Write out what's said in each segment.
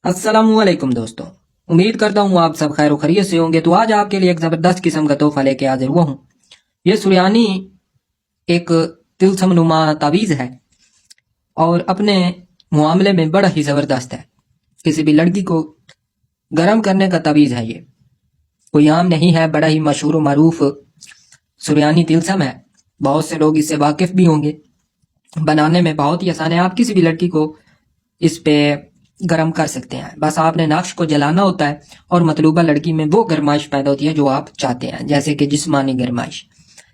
अस्सलाम वालेकुम दोस्तों, उम्मीद करता हूँ आप सब खैर खैरियत से होंगे। तो आज आपके लिए एक ज़बरदस्त किस्म का तोहफा लेके हाजिर हुआ हूँ। ये सुरयानी एक तिलस्म नुमा तावीज़ है और अपने मामले में बड़ा ही ज़बरदस्त है। किसी भी लड़की को गर्म करने का तावीज़ है। ये कोई आम नहीं है, बड़ा ही मशहूर मरूफ सुरयानी तिलस्म है। बहुत से लोग इससे वाकिफ भी होंगे। बनाने में बहुत ही आसान है। आप किसी भी लड़की को इस पे गर्म कर सकते हैं। बस आपने नक्श को जलाना होता है और मतलूबा लड़की में वो गरमाइश पैदा होती है जो आप चाहते हैं, जैसे कि जिस्मानी गरमाइश,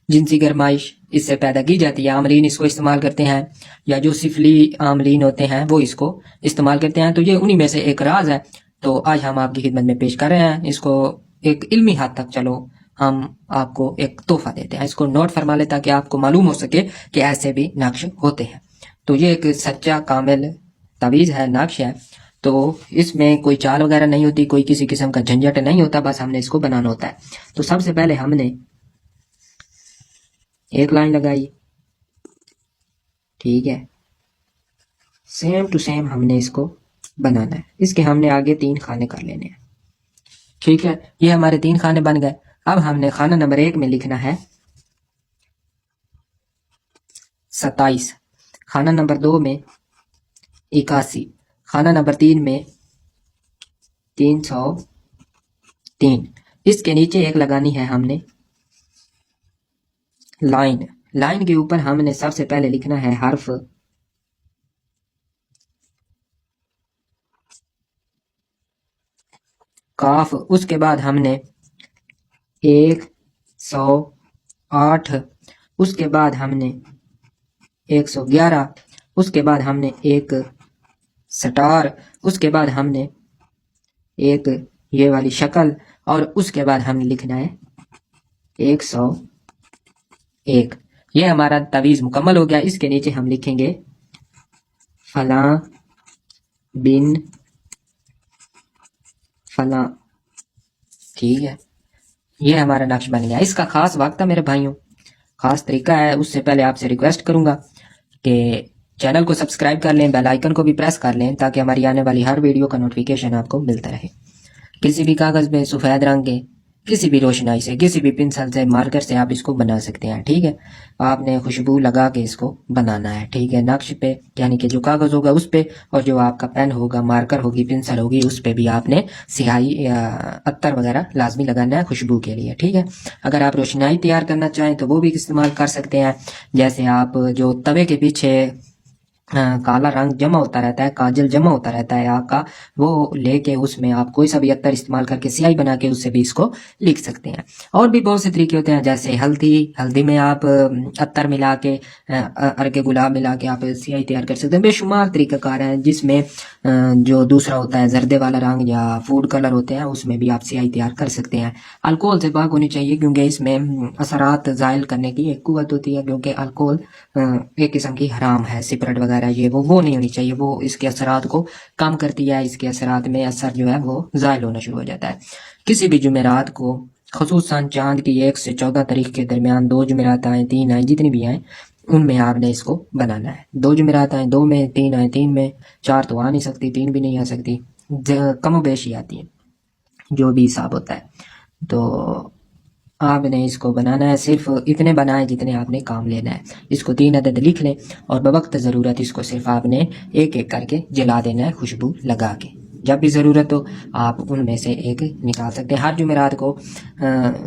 जिनसी गरमाइश इससे पैदा की जाती है। आमलीन इसको इस्तेमाल करते हैं, या जो सिफली आमलीन होते हैं वो इसको इस्तेमाल करते हैं। तो ये उन्हीं में से एक राज है। तो आज हम आपकी खिदमत में पेश कर रहे हैं इसको एक इल्मी हद तक। चलो हम आपको एक तोहफा देते हैं। इसको नोट फरमा ले ताकि आपको मालूम हो सके कि ऐसे भी नक्श होते हैं। तो ये एक सच्चा कामिल तावीज़ है, नक्श है। तो इसमें कोई चाल वगैरह नहीं होती, कोई किसी किस्म का झंझट नहीं होता, बस हमने इसको बनाना होता है। तो सबसे पहले हमने एक लाइन लगाई, ठीक है, सेम टू सेम हमने इसको बनाना है। इसके हमने आगे 3 खाने कर लेने हैं, ठीक है। ये हमारे 3 खाने बन गए। अब हमने खाना नंबर 1 में लिखना है 27, खाना नंबर 2 में 81, खाना नंबर 3 में 303। इसके नीचे एक लगानी है हमने लाइन। लाइन के ऊपर हमने सबसे पहले लिखना है हर्फ काफ। उसके बाद हमने 108, उसके बाद हमने 111, उसके बाद हमने एक स्टार, उसके बाद हमने एक ये वाली शक्ल, और उसके बाद हमने लिखना है 101। ये हमारा तावीज़ मुकम्मल हो गया। इसके नीचे हम लिखेंगे फलां बिन फलां, ठीक है। ये हमारा नक्श बन गया। इसका खास वक्त है मेरे भाइयों, खास तरीका है। उससे पहले आपसे रिक्वेस्ट करूंगा कि चैनल को सब्सक्राइब कर लें, बेल आइकन को भी प्रेस कर लें ताकि हमारी आने वाली हर वीडियो का नोटिफिकेशन आपको मिलता रहे। किसी भी कागज़ पे सफ़ेद रंग के किसी भी रोशनाई से, किसी भी पेंसिल से, मार्कर से आप इसको बना सकते हैं, ठीक है। आपने खुशबू लगा के इसको बनाना है, ठीक है। नक्श पे यानी कि जो कागज़ होगा उस पे, और जो आपका पेन होगा, मार्कर होगी, पेंसिल होगी, उस पे भी आपने स्याही या अत्तर वगैरह लाजमी लगाना है खुशबू के लिए, ठीक है। अगर आप रोशनाई तैयार करना चाहें तो वो भी इस्तेमाल कर सकते हैं। जैसे आप जो तवे के पीछे काला रंग जमा होता रहता है, काजल जमा होता रहता है आग का, वो लेके उसमें आप कोई सा भी अत्तर इस्तेमाल करके स्याही बना के उससे भी इसको लिख सकते हैं। और भी बहुत से तरीके होते हैं, जैसे हल्दी में आप अत्तर मिला के, अर्के गुलाब मिला के आप स्याही तैयार कर सकते हैं। बेशुमार तरीक़ाकार हैं जिसमें जो दूसरा होता है जर्दे वाला रंग या फूड कलर होते हैं, उसमें भी आप स्याही तैयार कर सकते हैं। अल्कोहल से पाक होनी चाहिए, क्योंकि इसमें असरात ज़ायल करने की एक कुव्वत होती है, क्योंकि अल्कोहल एक किस्म की हराम है, सिगरेट वगैरह ये वो नहीं होनी चाहिए। वो इसके असरात को कम करती है, इसके असरात में असर जो है वो ज़ायल होना शुरू हो जाता है। किसी भी जुमेरात को, खुसूसन चांद की 1 से 14 तारीख के दरमियान 2 जुमेरात आए, 3 आए, जितनी भी आए उनमें आपने इसको बनाना है। 2 जुमेरात आए 2 में, 3 आए 3 में, 4 तो आ नहीं सकती, 3 भी नहीं आ सकती, कम बेश ही आती है, जो भी हिसाब होता है। तो आपने इसको बनाना है, सिर्फ इतने बनाए जितने आपने काम लेना है। इसको 3 अदद लिख लें और बवक्त ज़रूरत इसको सिर्फ आपने एक एक करके जला देना है खुशबू लगा के। जब भी ज़रूरत हो आप उनमें से एक निकाल सकते हैं। हर जुमेरात को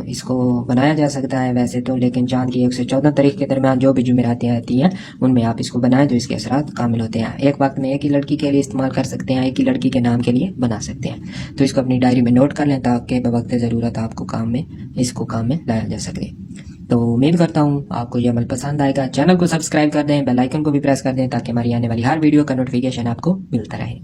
इसको बनाया जा सकता है वैसे तो, लेकिन चांद की 1 से 14 तारीख के दरमियान जो भी जुमेरातें आती हैं उनमें आप इसको बनाएं तो इसके असरात कामिल होते हैं। एक वक्त में एक ही लड़की के लिए इस्तेमाल कर सकते हैं, एक ही लड़की के नाम के लिए बना सकते हैं। तो इसको अपनी डायरी में नोट कर लें ताकि बवक्त ज़रूरत आपको इसको काम में लाया जा सके। तो उम्मीद करता हूँ आपको ये अमल पसंद आएगा। चैनल को सब्सक्राइब कर दें, बेल आइकन को भी प्रेस कर दें ताकि हमारी आने वाली हर वीडियो का नोटिफिकेशन आपको मिलता रहे।